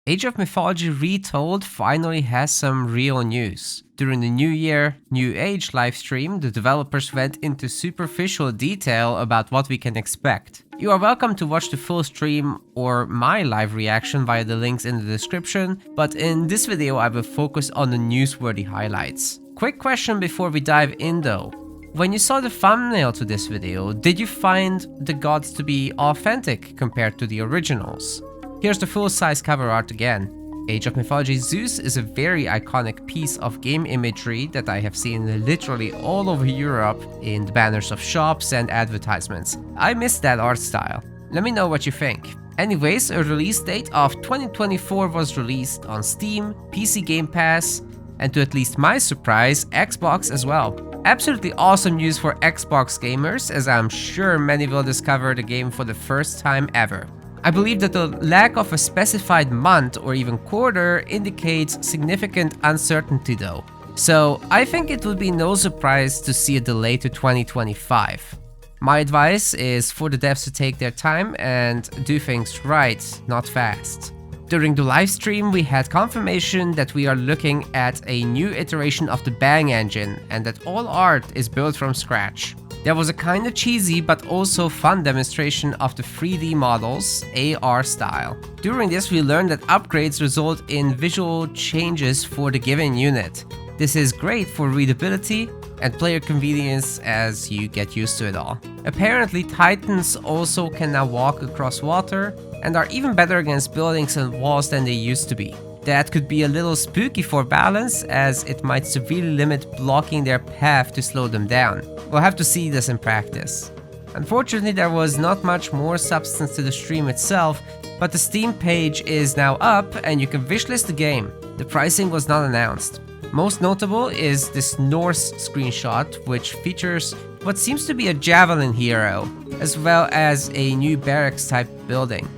Age of Mythology Retold finally has some real news. During the New Year, New Age livestream, the developers went into superficial detail about what we can expect. You are welcome to watch the full stream or my live reaction via the links in the description, but in this video I will focus on the newsworthy highlights. Quick question before we dive in though. When you saw the thumbnail to this video, did you find the gods to be authentic compared to the originals? Here's the full-size cover art again. Age of Mythology Zeus is a very iconic piece of game imagery that I have seen literally all over Europe in the banners of shops and advertisements. I miss that art style. Let me know what you think. Anyways, a release date of 2024 was released on Steam, PC Game Pass, and to at least my surprise, Xbox as well. Absolutely awesome news for Xbox gamers, as I'm sure many will discover the game for the first time ever. I believe that the lack of a specified month or even quarter indicates significant uncertainty though. So I think it would be no surprise to see a delay to 2025. My advice is for the devs to take their time and do things right, not fast. During the livestream, we had confirmation that we are looking at a new iteration of the Bang engine and that all art is built from scratch. There was a kinda cheesy but also fun demonstration of the 3D models, AR style. During this we learned that upgrades result in visual changes for the given unit. This is great for readability and player convenience as you get used to it all. Apparently Titans also can now walk across water and are even better against buildings and walls than they used to be. That could be a little spooky for balance, as it might severely limit blocking their path to slow them down. We'll have to see this in practice. Unfortunately, there was not much more substance to the stream itself, but the Steam page is now up and you can wishlist the game. The pricing was not announced. Most notable is this Norse screenshot, which features what seems to be a javelin hero, as well as a new barracks type building.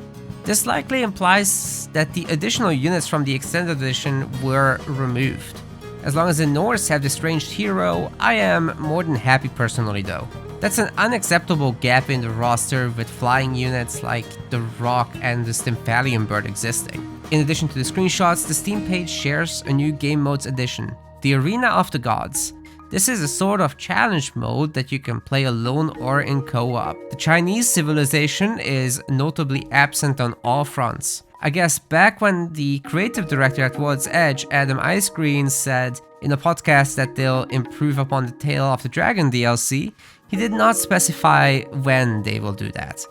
This likely implies that the additional units from the extended edition were removed. As long as the Norse have this ranged hero, I am more than happy personally though. That's an unacceptable gap in the roster with flying units like the Rock and the Stymphalian bird existing. In addition to the screenshots, the Steam page shares a new game modes addition, the Arena of the Gods. This is a sort of challenge mode that you can play alone or in co-op. The Chinese civilization is notably absent on all fronts. I guess back when the creative director at World's Edge, Adam Icegreen, said in a podcast that they'll improve upon the Tale of the Dragon DLC, he did not specify when they will do that.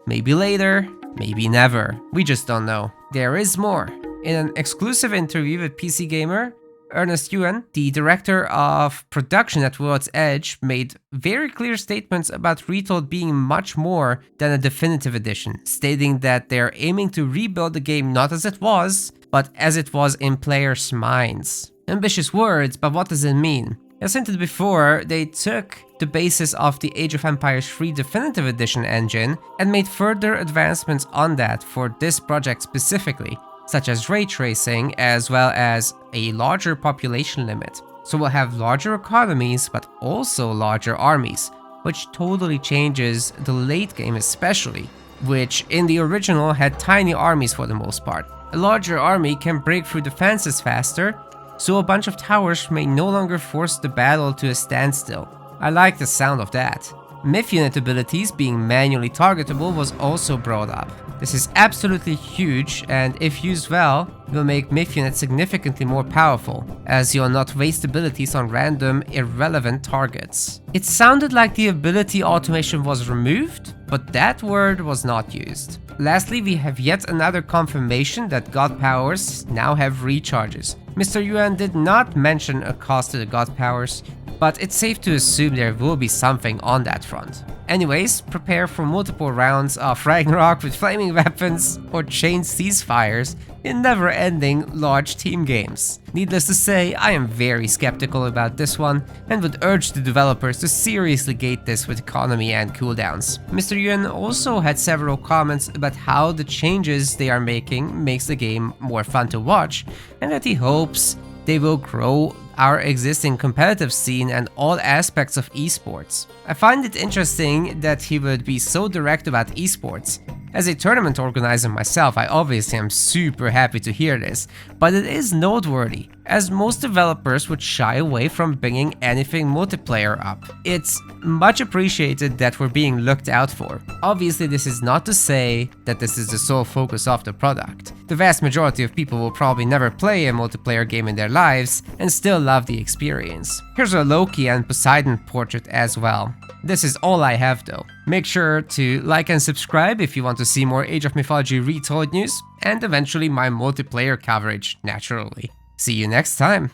Maybe later, maybe never. We just don't know. There is more. In an exclusive interview with PC Gamer, Ernest Yuan, the director of production at World's Edge, made very clear statements about Retold being much more than a definitive edition, stating that they're aiming to rebuild the game not as it was, but as it was in players' minds. Ambitious words, but what does it mean? As hinted before, they took the basis of the Age of Empires 3 Definitive Edition engine and made further advancements on that for this project specifically, such as ray tracing, as well as a larger population limit. So we'll have larger economies, but also larger armies, which totally changes the late game especially, which in the original had tiny armies for the most part. A larger army can break through defenses faster, so a bunch of towers may no longer force the battle to a standstill. I like the sound of that. Myth unit abilities being manually targetable was also brought up. This is absolutely huge, and if used well, will make Myth units significantly more powerful, as you'll not waste abilities on random, irrelevant targets. It sounded like the ability automation was removed, but that word was not used. Lastly, we have yet another confirmation that god powers now have recharges. Mr. Yuan did not mention a cost to the god powers, but it's safe to assume there will be something on that front. Anyways, prepare for multiple rounds of Ragnarok with flaming weapons or chain ceasefires in never-ending large team games. Needless to say, I am very skeptical about this one and would urge the developers to seriously gate this with economy and cooldowns. Mr. Yuan also had several comments about how the changes they are making makes the game more fun to watch, and that he hopes they will grow our existing competitive scene and all aspects of esports. I find it interesting that he would be so direct about esports, As a tournament organizer myself, I obviously am super happy to hear this, but it is noteworthy, as most developers would shy away from bringing anything multiplayer up. It's much appreciated that we're being looked out for. Obviously, this is not to say that this is the sole focus of the product. The vast majority of people will probably never play a multiplayer game in their lives and still love the experience. Here's a Loki and Poseidon portrait as well. This is all I have though. Make sure to like and subscribe if you want to see more Age of Mythology Retold news, and eventually my multiplayer coverage, naturally. See you next time!